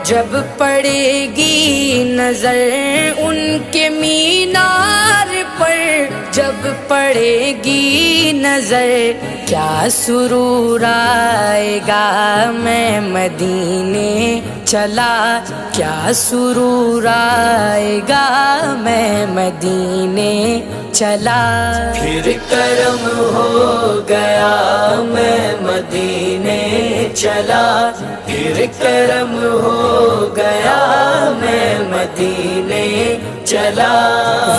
جب پڑے گی نظر ان کے مینار پر، جب پڑے گی نظر کیا سرور آئے گا، میں مدینے چلا کیا سرور آئے گا، میں مدینے چلا۔ پھر کرم ہو گیا میں مدینے چلا، پھر کرم ہو گیا میں مدینے چلا۔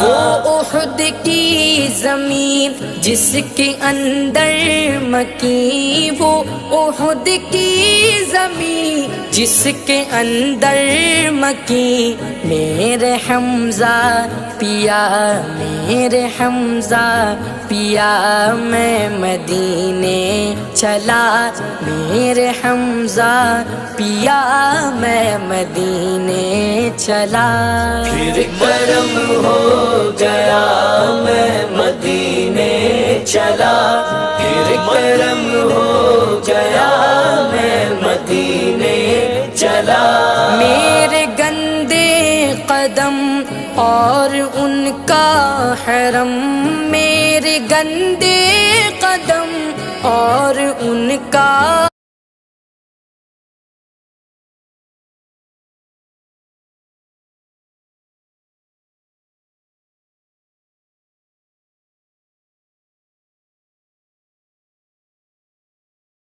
وہ احد کی زمین جس کے اندر مکی، وہ احد کی زمین جس کے اندر مکی، میرے حمزہ پیا، میرے حمزہ پیا، میں مدینے چلا، میرے حمزہ پیا، میں مدینے چلا۔ پھر کرم ہو گیا میں مدینے چلا، پھر کرم ہو گیا میں مدینے چلا۔ میرے گندے قدم اور ان کا حرم، میرے گندے قدم اور ان کا